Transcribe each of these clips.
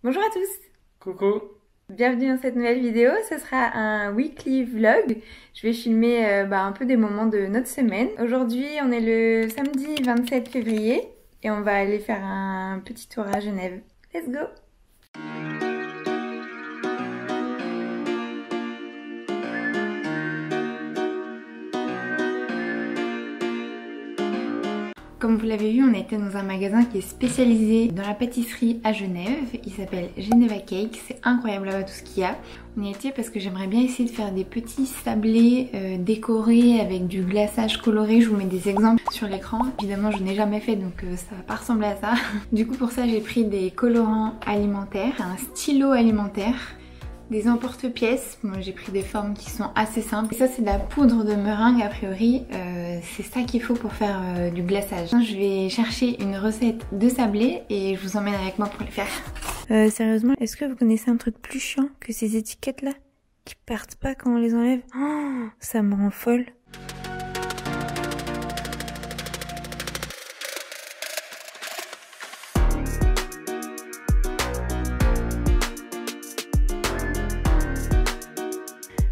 Bonjour à tous, Coucou. bienvenue dans cette nouvelle vidéo. Ce sera un weekly vlog. Je vais filmer un peu des moments de notre semaine. Aujourd'hui, on est le samedi 27 février et on va aller faire un petit tour à Genève. Let's go! Comme vous l'avez vu, on a été dans un magasin qui est spécialisé dans la pâtisserie à Genève. Il s'appelle Geneva Cake. C'est incroyable là-bas tout ce qu'il y a. On y était parce que j'aimerais bien essayer de faire des petits sablés décorés avec du glaçage coloré. Je vous mets des exemples sur l'écran. Évidemment, je n'ai jamais fait donc ça va pas ressembler à ça. Du coup, pour ça, j'ai pris des colorants alimentaires, un stylo alimentaire, des emporte-pièces. Moi j'ai pris des formes qui sont assez simples. Et ça c'est de la poudre de meringue a priori. C'est ça qu'il faut pour faire du glaçage. Je vais chercher une recette de sablé et je vous emmène avec moi pour les faire. Sérieusement, est-ce que vous connaissez un truc plus chiant que ces étiquettes là qui partent pas quand on les enlève? Oh, ça me rend folle.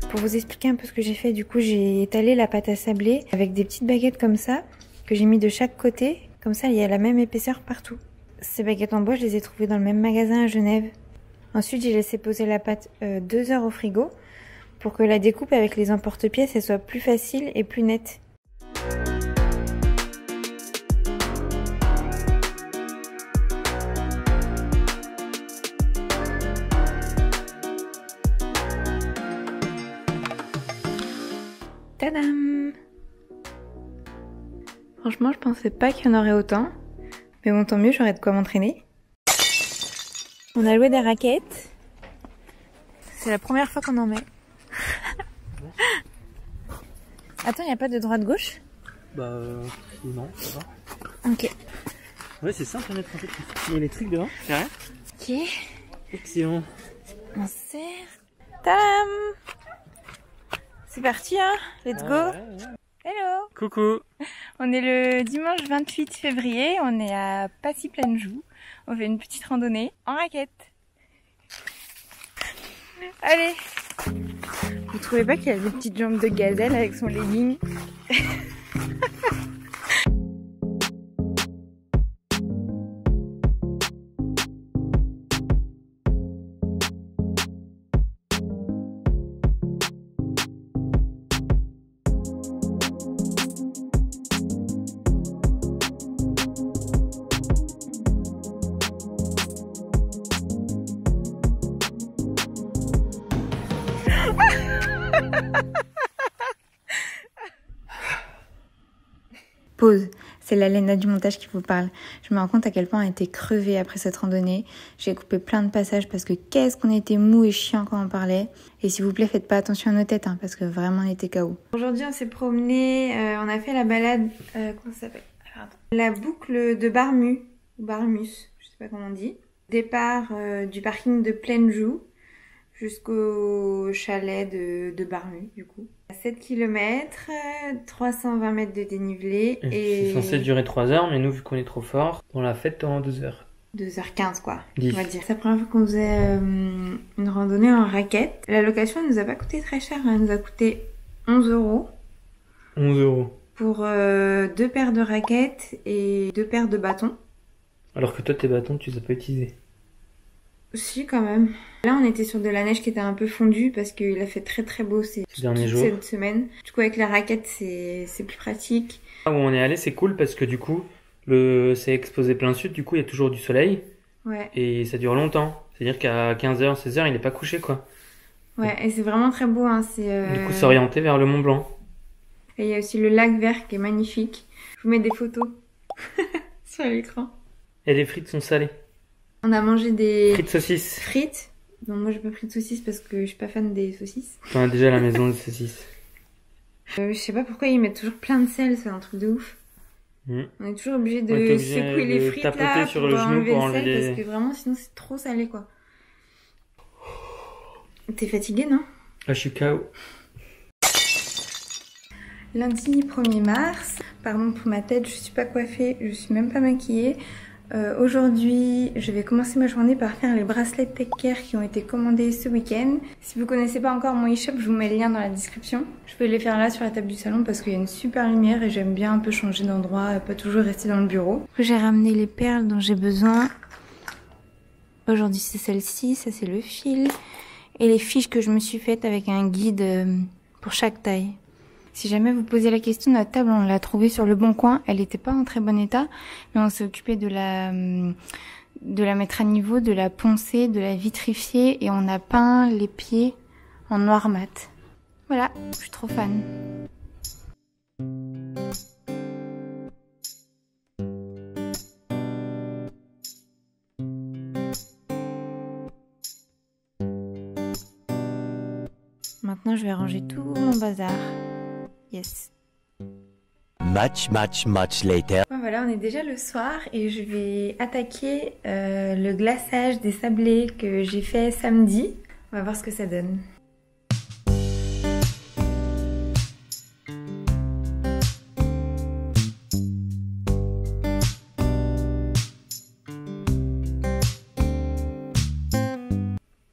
Pour vous expliquer un peu ce que j'ai fait, du coup j'ai étalé la pâte à sabler avec des petites baguettes comme ça, que j'ai mis de chaque côté, comme ça il y a la même épaisseur partout. Ces baguettes en bois, je les ai trouvées dans le même magasin à Genève. Ensuite j'ai laissé poser la pâte 2 heures au frigo, pour que la découpe avec les emporte-pièces elle soit plus facile et plus nette. Tadam! Franchement, je pensais pas qu'il y en aurait autant. Mais bon, tant mieux, j'aurais de quoi m'entraîner. On a loué des raquettes. C'est la première fois qu'on en met. Attends, il n'y a pas de droite-gauche? Bah non, ça va. Ok. Ouais, c'est simple à mettre en fait. Il y a les trucs devant, c'est rien. Ok. Excellent. On serre. Tadam! C'est parti, hein? Let's go! Hello! Coucou. On est le dimanche 28 février, on est à Passy-Plaine-Joux. On fait une petite randonnée en raquette. Allez! Vous trouvez pas qu'il a des petites jambes de gazelle avec son legging? Pause, c'est la Léna du montage qui vous parle. Je me rends compte à quel point on était crevée après cette randonnée. J'ai coupé plein de passages parce que qu'est-ce qu'on était mou et chiant quand on parlait. Et s'il vous plaît, faites pas attention à nos têtes hein, parce que vraiment on était KO. Aujourd'hui on s'est promené, on a fait la balade, comment ça s'appelle? La boucle de Barmu, ou Barmus, je sais pas comment on dit. Départ du parking de Plaine-Joux jusqu'au chalet de Barmu du coup. 7 km, 320 mètres de dénivelé et... C'est censé durer 3 heures, mais nous, vu qu'on est trop fort, on l'a fait pendant 2 heures. 2h15 quoi, 10. on va dire. C'est la première fois qu'on faisait une randonnée en raquette. La location elle nous a pas coûté très cher, elle nous a coûté 11 €. 11 €. Pour 2 paires de raquettes et 2 paires de bâtons. Alors que toi, tes bâtons, tu les as pas utilisés. Si quand même. Là on était sur de la neige qui était un peu fondue parce qu'il a fait très très beau ces derniers jours. Cette semaine. Du coup avec la raquette c'est plus pratique. Là où on est allé, c'est cool parce que du coup, c'est exposé plein sud, du coup, il y a toujours du soleil. Ouais. Et ça dure longtemps. C'est-à-dire qu'à 15h, 16h, il est pas couché, quoi. Ouais, et c'est vraiment très beau. Hein. Du coup, c'est orienté vers le Mont Blanc. Et il y a aussi le lac vert qui est magnifique. Je vous mets des photos sur l'écran. Et les frites sont salées. On a mangé des frites saucisses. Frites. Non, moi j'ai pas pris de saucisses parce que je suis pas fan des saucisses. On a déjà la maison de saucisses. Je sais pas pourquoi ils mettent toujours plein de sel, c'est un truc de ouf. On est toujours obligé de secouer les frites là sur le genou pour enlever le sel parce que vraiment sinon c'est trop salé quoi. T'es fatigué non? Ah, je suis KO. Lundi 1er mars, pardon pour ma tête, je suis pas coiffée, je suis même pas maquillée. Aujourd'hui, je vais commencer ma journée par faire les bracelets Tech Care qui ont été commandés ce week-end. Si vous connaissez pas encore mon e-shop, je vous mets le lien dans la description. Je peux les faire là sur la table du salon parce qu'il y a une super lumière et j'aime bien un peu changer d'endroit, pas toujours rester dans le bureau. J'ai ramené les perles dont j'ai besoin. Aujourd'hui c'est celle-ci, ça c'est le fil. Et les fiches que je me suis faites avec un guide pour chaque taille. Si jamais vous posez la question, notre table, on l'a trouvée sur le Bon Coin. Elle n'était pas en très bon état, mais on s'est occupé de la mettre à niveau, de la poncer, de la vitrifier et on a peint les pieds en noir mat. Voilà, je suis trop fan. Maintenant, je vais ranger tout mon bazar. Yes. Much later. Bon, voilà, on est déjà le soir et je vais attaquer le glaçage des sablés que j'ai fait samedi. On va voir ce que ça donne.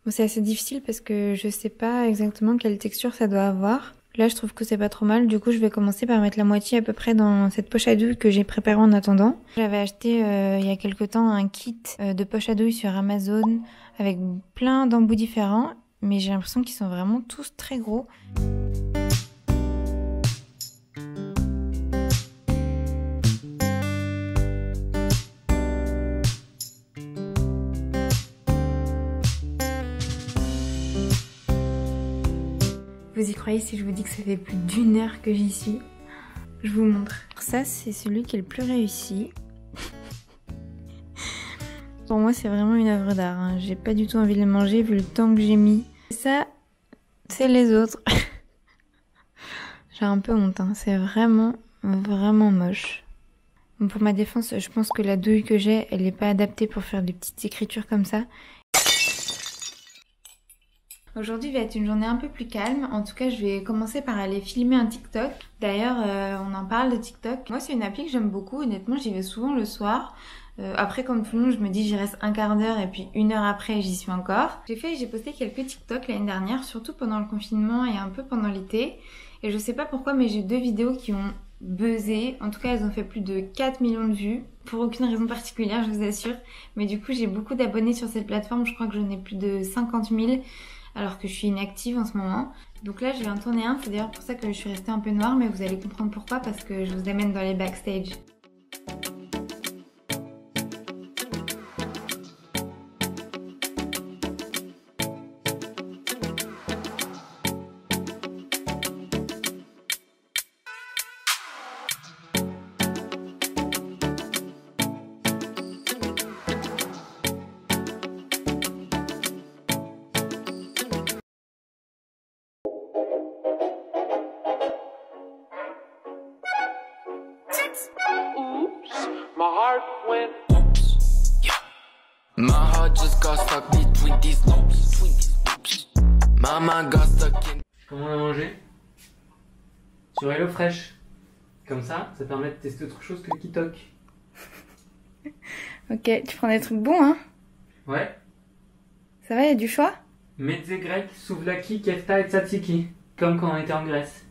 Bon, c'est assez difficile parce que je sais pas exactement quelle texture ça doit avoir. Là, je trouve que c'est pas trop mal. Du coup, je vais commencer par mettre la moitié à peu près dans cette poche à douille que j'ai préparée en attendant. J'avais acheté il y a quelque temps un kit de poche à douille sur Amazon avec plein d'embouts différents, mais j'ai l'impression qu'ils sont vraiment tous très gros. Vous y croyez si je vous dis que ça fait plus d'1 heure que j'y suis? Je vous montre. Ça, c'est celui qui est le plus réussi. Pour moi, c'est vraiment une œuvre d'art. Hein. J'ai pas du tout envie de le manger vu le temps que j'ai mis. Ça, c'est les autres. J'ai un peu honte. Hein. C'est vraiment moche. Bon, pour ma défense, je pense que la douille que j'ai, elle n'est pas adaptée pour faire des petites écritures comme ça. Aujourd'hui va être une journée un peu plus calme. En tout cas, je vais commencer par aller filmer un TikTok. D'ailleurs, on en parle de TikTok. Moi, c'est une appli que j'aime beaucoup. Honnêtement, j'y vais souvent le soir. Après, comme tout le monde, je me dis j'y reste un quart d'heure et puis 1 heure après, j'y suis encore. J'ai posté quelques TikTok l'année dernière, surtout pendant le confinement et un peu pendant l'été. Et je sais pas pourquoi, mais j'ai 2 vidéos qui ont buzzé. En tout cas, elles ont fait plus de 4 millions de vues. Pour aucune raison particulière, je vous assure. Mais du coup, j'ai beaucoup d'abonnés sur cette plateforme. Je crois que j'en ai plus de 50 000. Alors que je suis inactive en ce moment. Donc là, je vais en tourner un. C'est d'ailleurs pour ça que je suis restée un peu noire, mais vous allez comprendre pourquoi, parce que je vous amène dans les backstage. My heart went oops. Yeah. My heart just got stuck between these loops. Mama got stuck in. Comment on a mangé? Sur HelloFresh. Comme ça permet de tester autre chose que TikTok. Ok, tu prends des trucs bons, hein? Ouais. Ça va, il y a du choix? Mezze grec, souvlaki, kefta et tzatziki. Comme quand on était en Grèce.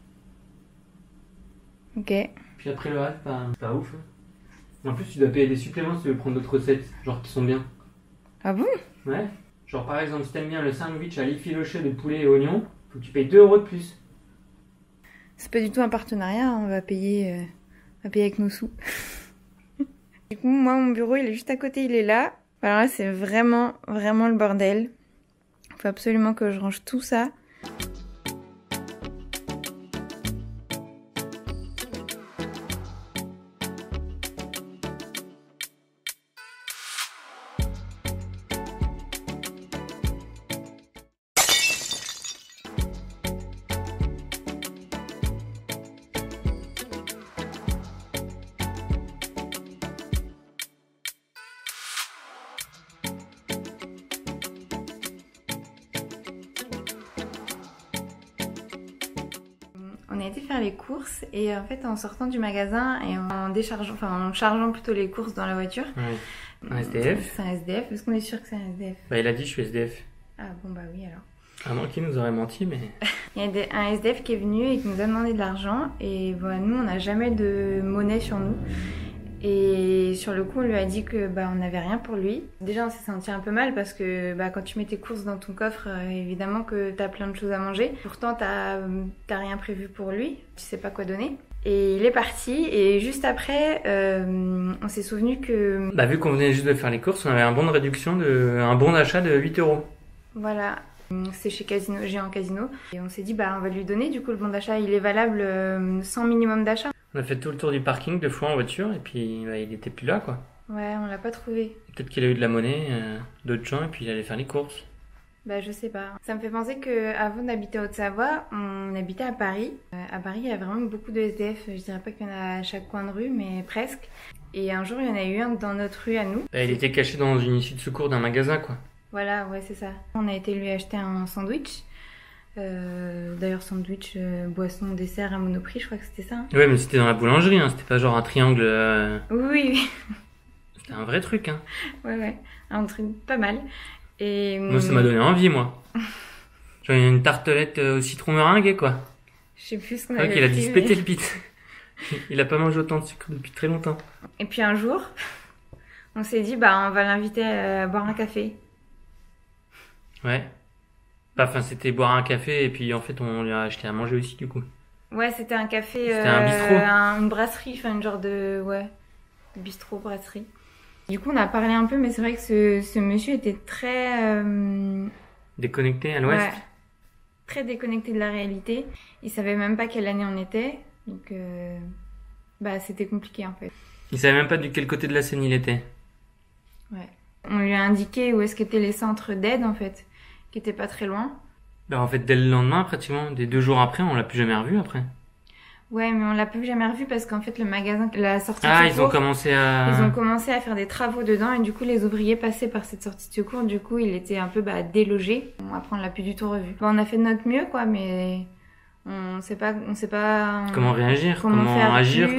Ok. Puis après le reste, c'est pas ouf. En plus, tu dois payer des suppléments si tu veux prendre d'autres recettes, genre qui sont bien. Ah bon? Ouais. Genre par exemple, si t'aimes bien le sandwich à l'effiloché de poulet et oignon, faut que tu payes 2 € de plus. C'est pas du tout un partenariat, hein. On va payer avec nos sous. Du coup, moi, mon bureau, il est juste à côté, il est là. Alors là, c'est vraiment le bordel. Il faut absolument que je range tout ça. On a été faire les courses et en fait en sortant du magasin et en déchargeant, enfin en chargeant plutôt les courses dans la voiture, Un SDF? C'est un SDF, est-ce qu'on est sûr que c'est un SDF? Bah il a dit je suis SDF. Ah bon bah oui alors. À moins qu'il nous aurait menti, mais... Il y a un SDF qui est venu et qui nous a demandé de l'argent et bah, nous on n'a jamais de monnaie sur nous. Et sur le coup on lui a dit que bah, on n'avait rien pour lui. Déjà on s'est senti un peu mal parce que bah, quand tu mets tes courses dans ton coffre, évidemment que t'as plein de choses à manger. Pourtant t'as rien prévu pour lui, tu sais pas quoi donner. Et il est parti et juste après on s'est souvenu que... Bah vu qu'on venait juste de faire les courses, on avait un bon de réduction, un bon d'achat de 8 €. Voilà, c'est chez Casino, Géant Casino. Et on s'est dit bah on va lui donner du coup le bon d'achat, il est valable sans minimum d'achat. On a fait tout le tour du parking 2 fois en voiture et puis bah, il était plus là quoi. Ouais, on l'a pas trouvé. Peut-être qu'il a eu de la monnaie, d'autres gens et puis il allait faire les courses. Bah je sais pas. Ça me fait penser qu'avant d'habiter en Haute-Savoie, on habitait à Paris. À Paris, il y a vraiment beaucoup de SDF. Je dirais pas qu'il y en a à chaque coin de rue, mais presque. Et un jour, il y en a eu un dans notre rue à nous. Bah, il était caché dans une issue de secours d'un magasin quoi. Voilà, ouais, c'est ça. On a été lui acheter un sandwich. D'ailleurs, sandwich, boisson, dessert à Monoprix, je crois que c'était ça. Hein. Ouais, mais c'était dans la boulangerie, hein. C'était pas genre un triangle. Oui. C'était un vrai truc, hein. Ouais, un truc pas mal. Et moi, ça m'a donné envie, moi. Genre une tartelette au citron meringue, quoi. Je sais plus ce qu'on avait. avait qu'il a pris, dû se péter le bite. Il a pas mangé autant de sucre depuis très longtemps. Et puis un jour, on s'est dit, bah, on va l'inviter à boire un café. Ouais. Bah, enfin, c'était boire un café et puis en fait, on lui a acheté à manger aussi, du coup. Ouais, c'était un café. C'était un bistrot. Une brasserie, enfin, une genre de. Ouais. Bistrot, brasserie. Du coup, on a parlé un peu, mais c'est vrai que ce monsieur était très... déconnecté à l'ouest. Ouais, très déconnecté de la réalité. Il savait même pas quelle année on était. Donc, bah, c'était compliqué, en fait. Il savait même pas de quel côté de la Seine il était. Ouais. On lui a indiqué où est-ce qu'étaient les centres d'aide, en fait, qui étaient pas très loin. Bah, en fait, dès le lendemain, pratiquement, des 2 jours après, on l'a plus jamais revu, après. Ouais, mais on l'a plus jamais revu parce qu'en fait, le magasin, la sortie de secours... Ah, ils ont commencé à faire des travaux dedans et du coup, les ouvriers passaient par cette sortie de secours. Du coup, il était un peu délogé. Bon, après, on l'a plus du tout revu. Bon, on a fait de notre mieux, quoi, mais on sait pas comment réagir, comment faire agir, plus,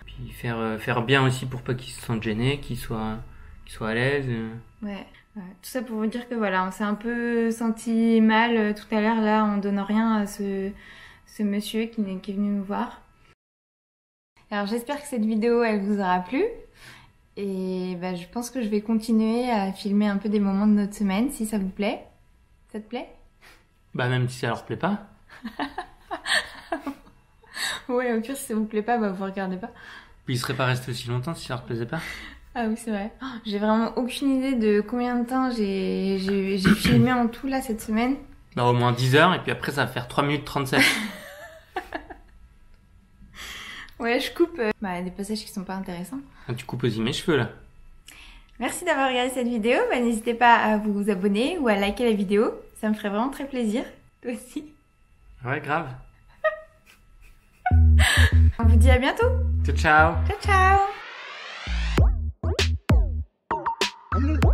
puis faire bien aussi pour pas qu'il se sente gêné, qu'il soit à l'aise. Ouais. Tout ça pour vous dire que voilà, on s'est un peu senti mal tout à l'heure là, en donnant rien à ce monsieur qui est venu nous voir. Alors j'espère que cette vidéo elle vous aura plu et bah, je pense que je vais continuer à filmer un peu des moments de notre semaine si ça vous plaît. Ça te plaît? Bah même si ça leur plaît pas. Ouais, au pire si ça vous plaît pas, bah vous regardez pas. Puis ils seraient pas restés aussi longtemps si ça leur plaisait pas. Ah oui c'est vrai. J'ai vraiment aucune idée de combien de temps j'ai filmé en tout là cette semaine. Bah au moins 10 heures et puis après ça va faire 3 minutes 37. Ouais, je coupe des passages qui sont pas intéressants. Tu coupes aussi mes cheveux là. Merci d'avoir regardé cette vidéo. Bah, n'hésitez pas à vous abonner ou à liker la vidéo. Ça me ferait vraiment très plaisir. Toi aussi. Ouais, grave. On vous dit à bientôt. Ciao, ciao. Ciao, ciao.